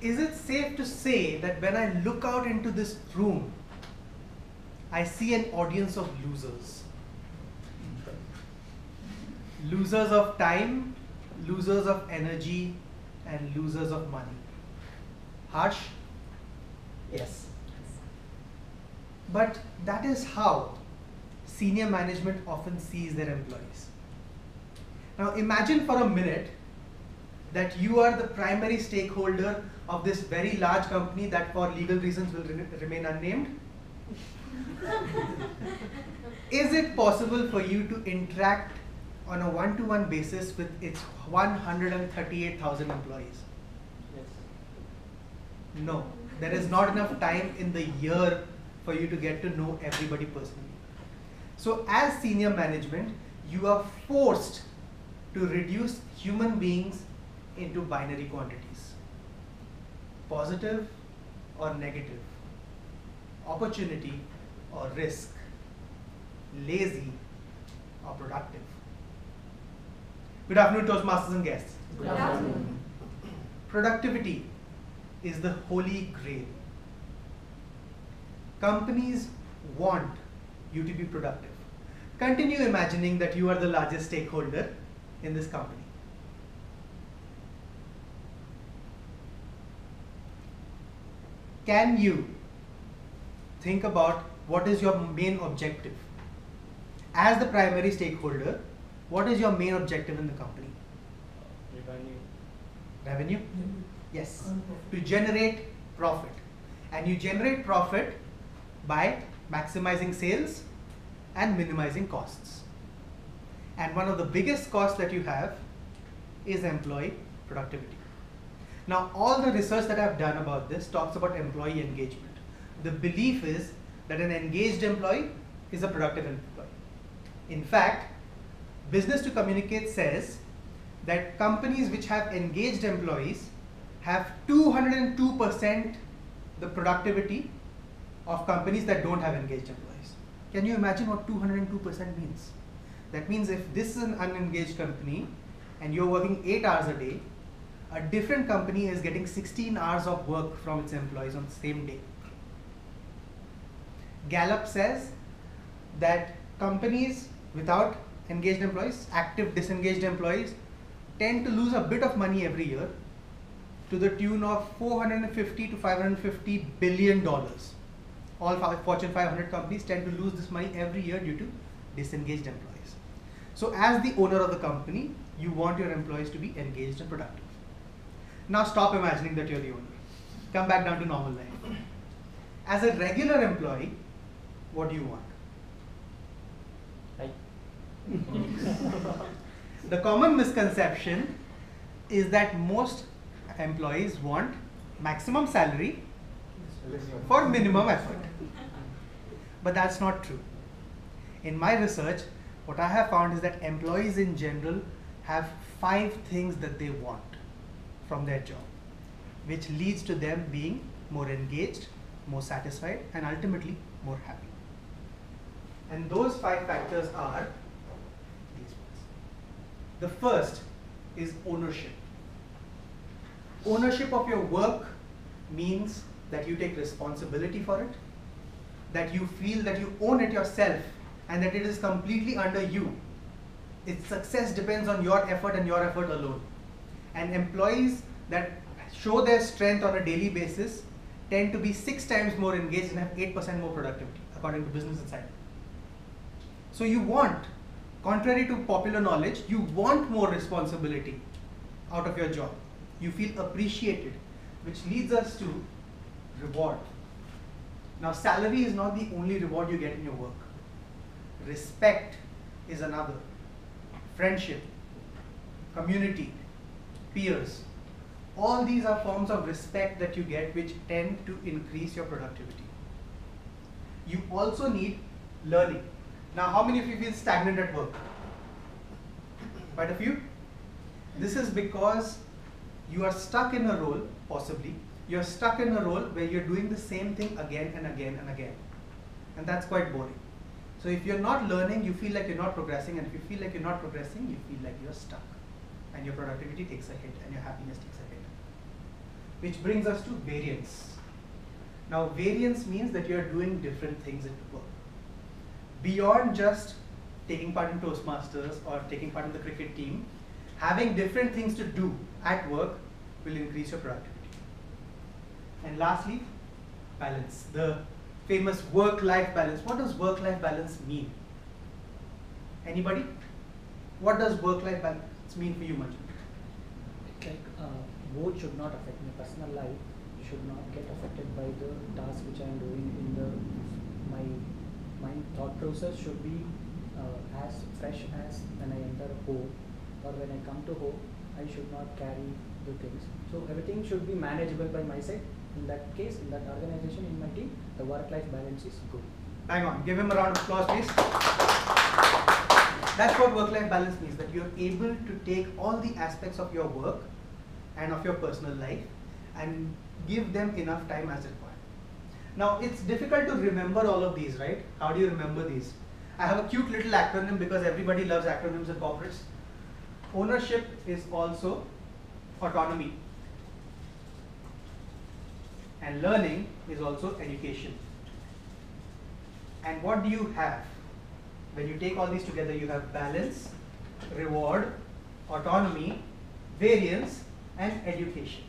is it safe to say that when I look out into this room, I see an audience of losers? Losers of time, losers of energy, and losers of money. Harsh? Yes. But that is how senior management often sees their employees. Now imagine for a minute that you are the primary stakeholder of this very large company that for legal reasons will remain unnamed. Is it possible for you to interact on a one-to-one basis with its 138,000 employees? Yes. No, there is not enough time in the year for you to get to know everybody personally. So as senior management, you are forced to reduce human beings into binary quantities. Positive or negative, opportunity or risk, lazy or productive. Good afternoon, Toastmasters and guests. Good afternoon. Productivity is the holy grail. Companies want you to be productive. Continue imagining that you are the largest stakeholder in this company. Can you think about what is your main objective? As the primary stakeholder, what is your main objective in the company? Revenue. Revenue? Yes. To generate profit. And you generate profit by maximizing sales and minimizing costs. And one of the biggest costs that you have is employee productivity. Now, all the research that I've done about this talks about employee engagement. The belief is that an engaged employee is a productive employee. In fact, Business to Communicate says that companies which have engaged employees have 202% the productivity of companies that don't have engaged employees. Can you imagine what 202% means? That means if this is an unengaged company and you're working 8 hours a day, a different company is getting 16 hours of work from its employees on the same day. Gallup says that companies without engaged employees, active disengaged employees, tend to lose a bit of money every year to the tune of $450 to $550 billion. All Fortune 500 companies tend to lose this money every year due to disengaged employees. So as the owner of the company, you want your employees to be engaged and productive. Now stop imagining that you're the owner. Come back down to normal life. As a regular employee, what do you want? The common misconception is that most employees want maximum salary for minimum effort. But that's not true. In my research, what I have found is that employees in general have 5 things that they want from their job, which leads to them being more engaged, more satisfied, and ultimately more happy. And those 5 factors are these ones. The first is ownership. Ownership of your work means that you take responsibility for it, that you feel that you own it yourself and that it is completely under you. Its success depends on your effort and your effort alone. And employees that show their strength on a daily basis tend to be 6 times more engaged and have 8% more productivity, according to Business Insider. So you want, contrary to popular knowledge, you want more responsibility out of your job. You feel appreciated, which leads us to reward. Now, salary is not the only reward you get in your work. Respect is another. Friendship, community, peers. All these are forms of respect that you get which tend to increase your productivity. You also need learning. Now, how many of you feel stagnant at work? Quite a few. This is because you are stuck in a role, possibly. You're stuck in a role where you're doing the same thing again and again and again. And that's quite boring. So if you're not learning, you feel like you're not progressing. And if you feel like you're not progressing, you feel like you're stuck. And your productivity takes a hit and your happiness takes a hit. which brings us to variance. Now, variance means that you are doing different things at work. Beyond just taking part in Toastmasters or taking part in the cricket team, having different things to do at work will increase your productivity. And lastly, balance, the famous work-life balance. What does work-life balance mean? Anybody? What does work-life balance mean for you, Manju? Like both should not affect my personal life, should not get affected by the task which I am doing in the my thought process should be as fresh as when I enter home, or when I come to home I should not carry the things. So everything should be manageable by my side. In that case, in that organization, in my team, the work-life balance is good. Hang on, give him a round of applause, please. That's what work-life balance means, that you're able to take all the aspects of your work and of your personal life and give them enough time as required. Now, it's difficult to remember all of these, right? How do you remember these? I have a cute little acronym because everybody loves acronyms in corporates. Ownership is also autonomy. And learning is also education. And what do you have? When you take all these together, you have balance, reward, autonomy, variance, and education.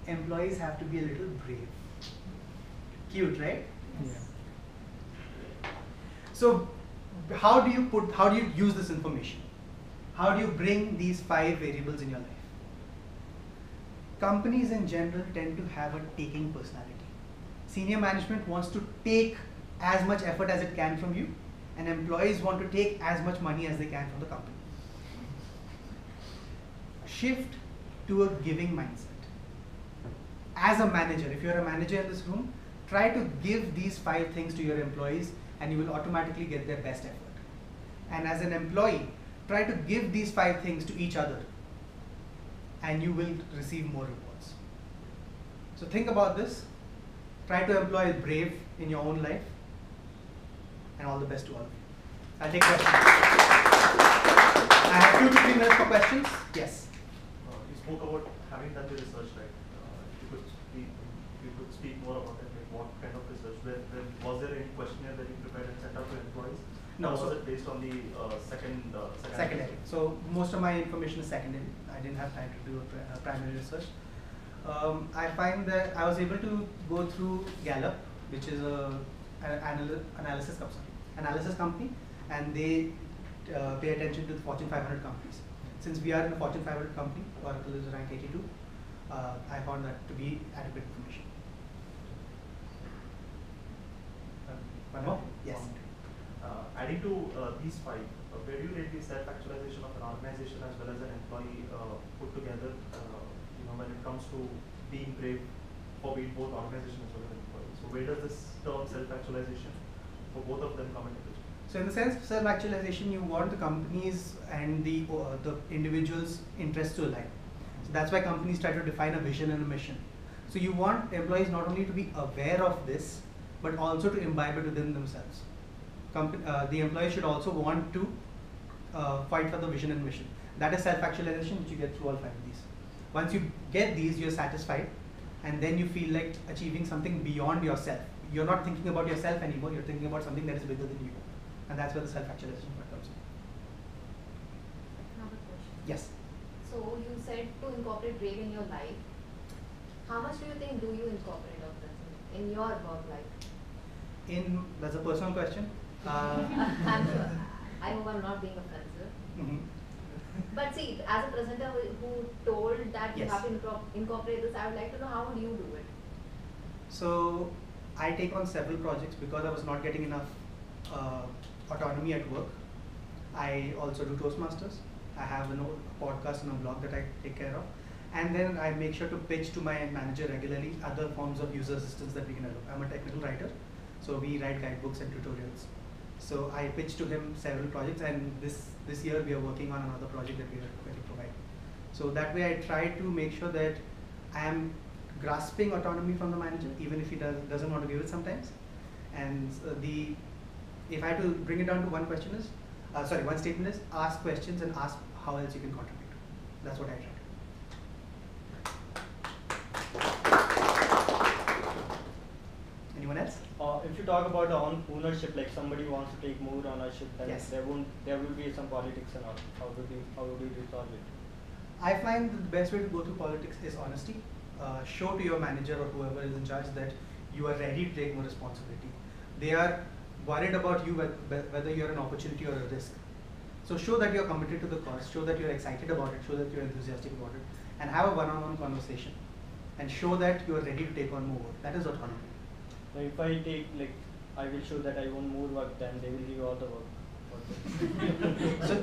Employees have to be a little brave. Cute, right? Yeah. So, how do you use this information? How do you bring these 5 variables in your life? Companies in general tend to have a taking personality. Senior management wants to take as much effort as it can from you, and employees want to take as much money as they can from the company. Shift to a giving mindset. As a manager, if you're a manager in this room, try to give these 5 things to your employees and you will automatically get their best effort. And as an employee, try to give these 5 things to each other and you will receive more rewards. So think about this. Try to employ brave in your own life, and all the best to all of you. I'll take questions. I have 2 to 3 minutes for questions. Yes. You spoke about having done the research, right? You could speak more about it. Like what kind of research? Was there any questionnaire that you prepared and sent out to employees? No. Or was it based on the Secondary. So most of my information is secondary. I didn't have time to do a primary research. I find that I was able to go through Gallup, which is an analysis company, and they pay attention to the Fortune 500 companies. Since we are in a Fortune 500 company, Oracle is ranked 82. I found that to be adequate information. One more? Yes. Adding to these 5, where do you rate the self-actualization of an organization as well as an employee put together? When it comes to being brave for both organizations as well as employees. So where does this term self-actualization for both of them come into picture? So in the sense of self-actualization, you want the companies and the individuals' interests to align. So that's why companies try to define a vision and a mission. So you want employees not only to be aware of this, but also to imbibe it within themselves. The employees should also want to fight for the vision and mission. That is self-actualization, which you get through all 5 of these. Once you get these, you're satisfied, and then you feel like achieving something beyond yourself. You're not thinking about yourself anymore, you're thinking about something that is bigger than you. And that's where the self-actualization part comes in. Another question. Yes. So you said to incorporate brave in your life. How much do you think do you incorporate of this in your work life? That's a personal question. I'm sure. I hope I'm not being offensive. Mm-hmm. But see, as a presenter who told that you Yes. have to incorporate this, I would like to know how would you do it? So I take on several projects because I was not getting enough autonomy at work. I also do Toastmasters. I have a podcast and a blog that I take care of. And then I make sure to pitch to my manager regularly other forms of user assistance that we can develop. I'm a technical writer, so we write guidebooks and tutorials. So I pitched to him several projects, and this year we are working on another project that we are going to provide. So that way I try to make sure that I am grasping autonomy from the manager, even if he doesn't want to give it sometimes. And if I had to bring it down to one statement is ask questions and ask how else you can contribute. That's what I try to do. you talk about the ownership, like somebody wants to take more ownership, then Yes. there will be some politics and all. How would you resolve it? I find that the best way to go through politics is honesty. Show to your manager or whoever is in charge that you are ready to take more responsibility. They are worried about you whether you're an opportunity or a risk. So show that you're committed to the cause, show that you're excited about it, show that you're enthusiastic about it, and have a one-on-one conversation. And show that you are ready to take on more work. That is autonomy. Now if I take, like, I will show that I want more work, then they will give all the work.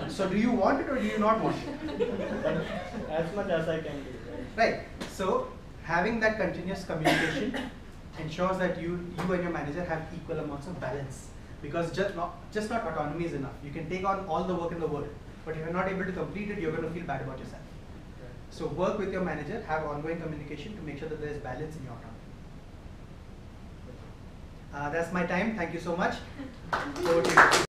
So do you want it or do you not want it? As much as I can do. Right. So having that continuous communication ensures that you and your manager have equal amounts of balance. Because just not autonomy is enough. You can take on all the work in the world, but if you're not able to complete it, you're going to feel bad about yourself. So work with your manager, have ongoing communication to make sure that there is balance in your autonomy. That's my time. Thank you so much. Over to you.